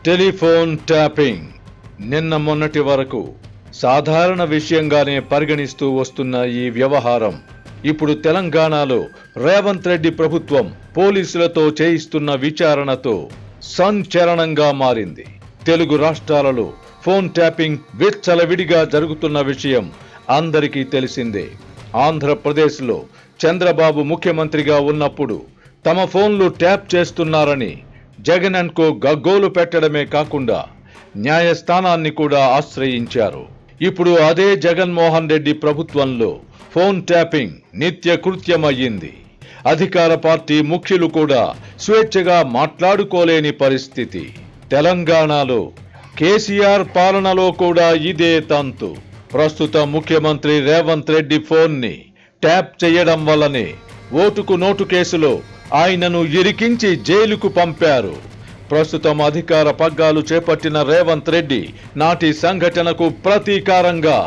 Telephone tapping నిన్న మొన్నటి వరకు సాధారణ విషయంగానే పరిగణిస్తూ వస్తున్న ఈ వ్యవహారం ఇప్పుడు తెలంగాణలో రేవంత్ రెడ్డి ప్రభుత్వం పోలీసులతో చేయిస్తున్న విచారణతో సంచలనంగా మారింది. తెలుగు రాష్ట్రాలలో ఫోన్ ట్యాపింగ్ విచ్చలవిడిగా జరుగుతున్న విషయం అందరికీ తెలిసిందే. ఆంధ్రప్రదేశ్లో చంద్రబాబు ముఖ్యమంత్రిగా ఉన్నప్పుడు తమ ఫోన్లు ట్యాప్ చేస్తున్నారని జగన్ అండ్ కో గగ్గోలు పెట్టడమే కాకుండా న్యాయస్థానాన్ని కూడా ఆశ్రయించారు. ఇప్పుడు అదే జగన్మోహన్ రెడ్డి ప్రభుత్వంలో ఫోన్ ట్యాపింగ్ నిత్య కృత్యమయ్యింది. అధికార పార్టీ ముఖ్యులు కూడా స్వేచ్ఛగా మాట్లాడుకోలేని పరిస్థితి. తెలంగాణలో కేసీఆర్ పాలనలో కూడా ఇదే తంతు. ప్రస్తుత ముఖ్యమంత్రి రేవంత్ రెడ్డి ఫోన్ని ట్యాప్ చేయడం వల్లనే ఓటుకు నోటు కేసులో ఆయనను ఇరికించి జైలుకు పంపారు. ప్రస్తుతం అధికార పగ్గాలు చేపట్టిన రేవంత్ రెడ్డి నాటి సంఘటనకు ప్రతీకారంగా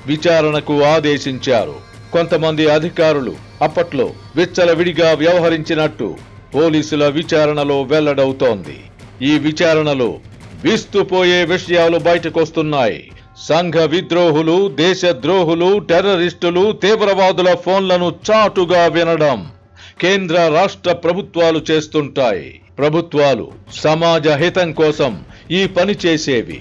విచారణకు ఆదేశించారు. కొంతమంది అధికారులు అప్పట్లో విచ్చలవిడిగా వ్యవహరించినట్టు పోలీసుల విచారణలో వెల్లడవుతోంది. ఈ విచారణలో విస్తుపోయే విషయాలు బయటకొస్తున్నాయి. సంఘ విద్రోహులు, దేశద్రోహులు, టెర్రరిస్టులు, తీవ్రవాదుల ఫోన్లను చాటుగా వినడం కేంద్ర రాష్ట్ర ప్రభుత్వాలు చేస్తుంటాయి. ప్రభుత్వాలు సమాజ హితం కోసం ఈ పని చేసేవి.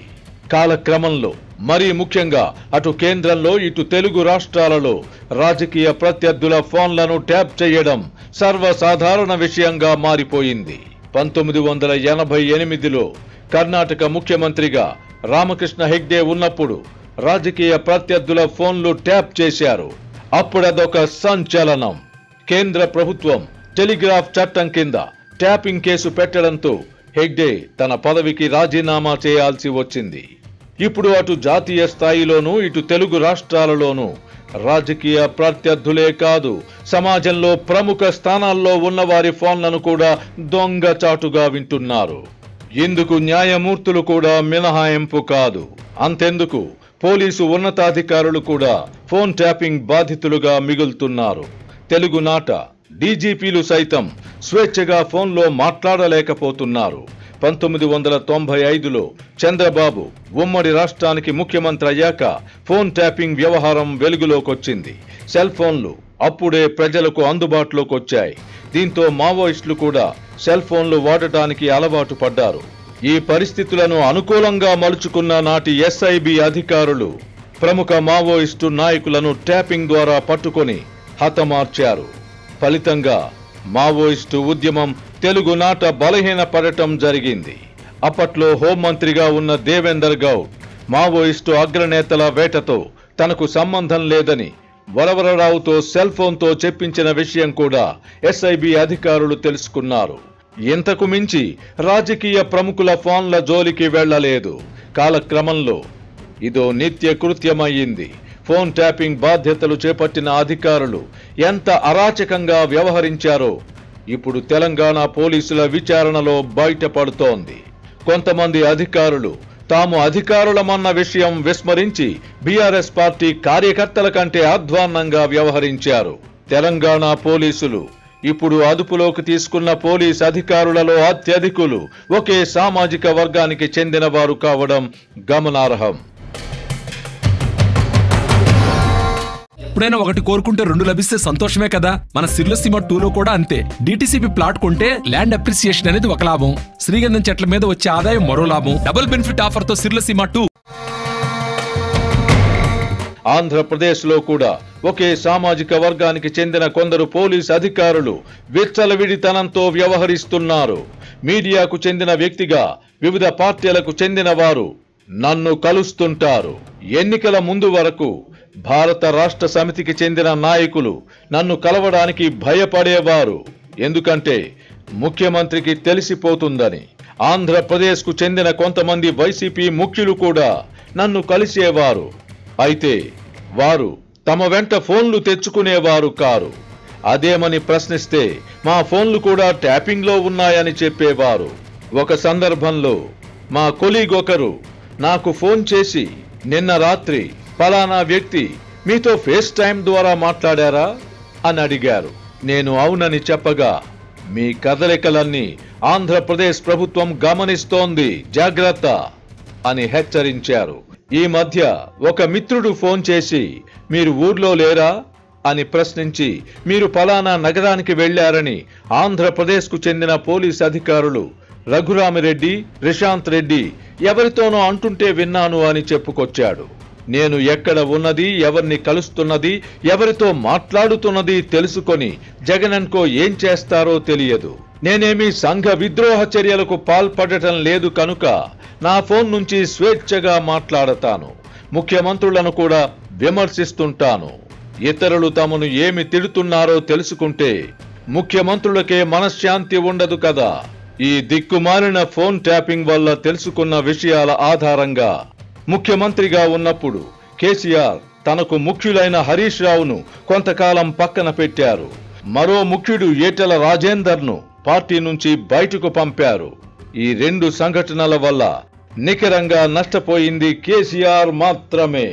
కాలక్రమంలో మరీ ముఖ్యంగా అటు కేంద్రంలో ఇటు తెలుగు రాష్ట్రాలలో రాజకీయ ప్రత్యర్థుల ఫోన్లను ట్యాప్ చేయడం సర్వసాధారణ విషయంగా మారిపోయింది. 1988లో కర్ణాటక ముఖ్యమంత్రిగా రామకృష్ణ హెగ్డే ఉన్నప్పుడు రాజకీయ ప్రత్యర్థుల ఫోన్లు ట్యాప్ చేశారు. అప్పుడదొక సంచలనం. కేంద్ర ప్రభుత్వం టెలిగ్రాఫ్ చట్టం కింద ట్యాపింగ్ కేసు పెట్టడంతో హెగ్డే తన పదవికి రాజీనామా చేయాల్సి వచ్చింది. ఇప్పుడు అటు జాతీయ స్థాయిలోనూ ఇటు తెలుగు రాష్ట్రాలలోనూ రాజకీయ ప్రత్యర్థులే కాదు, సమాజంలో ప్రముఖ స్థానాల్లో ఉన్నవారి ఫోన్లను కూడా దొంగచాటుగా వింటున్నారు. ఇందుకు న్యాయమూర్తులు కూడా మినహాయింపు కాదు. అంతెందుకు పోలీసు ఉన్నతాధికారులు కూడా ఫోన్ ట్యాపింగ్ బాధితులుగా మిగులుతున్నారు. తెలుగునాట డీజీపీలు సైతం స్వేచ్ఛగా ఫోన్లో మాట్లాడలేకపోతున్నారు. 1995లో చంద్రబాబు ఉమ్మడి రాష్ట్రానికి ముఖ్యమంత్రి అయ్యాక ఫోన్ ట్యాపింగ్ వ్యవహారం వెలుగులోకొచ్చింది. సెల్ ఫోన్లు అప్పుడే ప్రజలకు అందుబాటులోకి వచ్చాయి. దీంతో మావోయిస్టులు కూడా సెల్ ఫోన్లు వాడటానికి అలవాటు పడ్డారు. ఈ పరిస్థితులను అనుకూలంగా మలుచుకున్న నాటి ఎస్ఐబి అధికారులు ప్రముఖ మావోయిస్టు నాయకులను ట్యాపింగ్ ద్వారా పట్టుకొని హతమార్చారు. ఫలితంగా మావోయిస్టు ఉద్యమం తెలుగునాట బలహీనపడటం జరిగింది. అప్పట్లో హోంమంత్రిగా ఉన్న దేవేందర్ గౌడ్ మావోయిస్టు అగ్రనేతల వేటతో తనకు సంబంధం లేదని వరవరరావుతో సెల్ ఫోన్తో చెప్పించిన విషయం కూడా ఎస్ఐబి అధికారులు తెలుసుకున్నారు. ఇంతకు మించి రాజకీయ ప్రముఖుల ఫోన్ల జోలికి వెళ్లలేదు. కాలక్రమంలో ఇదో నిత్య కృత్యమయ్యింది. ఫోన్ ట్యాపింగ్ బాధ్యతలు చేపట్టిన అధికారులు ఎంత అరాచకంగా వ్యవహరించారో ఇప్పుడు తెలంగాణ పోలీసుల విచారణలో బయటపడుతోంది. కొంతమంది అధికారులు తాము అధికారులమన్న విషయం విస్మరించి బీఆర్ఎస్ పార్టీ కార్యకర్తల కంటే అధ్వాన్నంగా వ్యవహరించారు. తెలంగాణ పోలీసులు ఇప్పుడు అదుపులోకి తీసుకున్న పోలీస్ అధికారులలో అత్యధికులు ఒకే సామాజిక వర్గానికి చెందిన వారు కావడం గమనార్హం. ఎప్పుడైనా ఒకటి కోరుకుంటే రెండు లభిస్తే సంతోషమే కదా. మన సిర్లసీమ 2లో కూడా అంతే. డిటిసిపి ప్లాట్ కొంటే ల్యాండ్ అప్రిసియేషన్ అనేది ఒక లాభం, శ్రీగంధం చెట్ల మీద వచ్చే ఆదాయం మరో లాభం. డబుల్ బెనిఫిట్ ఆఫర్ తో సిర్లసీమ 2. ఆంధ్రప్రదేశ్లో కూడా ఒకే సామాజిక వర్గానికి చెందిన కొందరు పోలీస్ అధికారులు విచ్చలవిడితనంతో వ్యవహరిస్తున్నారు. మీడియాకు చెందిన వ్యక్తిగా వివిధ పార్టీలకు చెందిన వారు నన్ను కలుస్తుంటారు. ఎన్నికల ముందు వరకు భారత రాష్ట్ర సమితికి చెందిన నాయకులు నన్ను కలవడానికి భయపడేవారు. ఎందుకంటే ముఖ్యమంత్రికి తెలిసిపోతుందని. ఆంధ్రప్రదేశ్కు చెందిన కొంతమంది వైసీపీ ముఖ్యులు కూడా నన్ను కలిసేవారు. అయితే వారు తమ వెంట ఫోన్లు తెచ్చుకునేవారు కారు. అదేమని ప్రశ్నిస్తే మా ఫోన్లు కూడా ట్యాపింగ్లో ఉన్నాయని చెప్పేవారు. ఒక సందర్భంలో మా కొలీగ్ ఒకరు నాకు ఫోన్ చేసి నిన్న రాత్రి ఫలానా వ్యక్తి మీతో ఫేస్ టైం ద్వారా మాట్లాడారా అని అడిగారు. నేను అవునని చెప్పగా మీ కదలికలన్నీ ఆంధ్రప్రదేశ్ ప్రభుత్వం గమనిస్తోంది, జాగ్రత్త అని హెచ్చరించారు. ఈ మధ్య ఒక మిత్రుడు ఫోన్ చేసి మీరు ఊర్లో లేరా అని ప్రశ్నించి మీరు ఫలానా నగరానికి వెళ్లారని ఆంధ్రప్రదేశ్కు చెందిన పోలీస్ అధికారులు రఘురామిరెడ్డి, ప్రశాంత్ రెడ్డి ఎవరితోనో అంటుంటే విన్నాను అని చెప్పుకొచ్చాడు. నేను ఎక్కడ ఉన్నది, ఎవరిని కలుస్తున్నది, ఎవరితో మాట్లాడుతున్నది తెలుసుకొని జగనన్కో ఏం చేస్తారో తెలియదు. నేనేమీ సంఘ విద్రోహ చర్యలకు పాల్పడటం లేదు కనుక నా ఫోన్ నుంచి స్వేచ్ఛగా మాట్లాడతాను. ముఖ్యమంత్రులను కూడా విమర్శిస్తుంటాను. ఇతరులు తమను ఏమి తిడుతున్నారో తెలుసుకుంటే ముఖ్యమంత్రులకే మనశ్శాంతి ఉండదు కదా. ఈ దిక్కుమాలిన ఫోన్ ట్యాపింగ్ వల్ల తెలుసుకున్న విషయాల ఆధారంగా ముఖ్యమంత్రిగా ఉన్నప్పుడు కేసీఆర్ తనకు ముఖ్యులైన హరీష్ రావును కొంతకాలం పక్కన పెట్టారు. మరో ముఖ్యుడు ఈటెల రాజేందర్ను పార్టీ నుంచి బయటకు పంపారు. ఈ 2 సంఘటనల వల్ల నికరంగా నష్టపోయింది కేసీఆర్ మాత్రమే.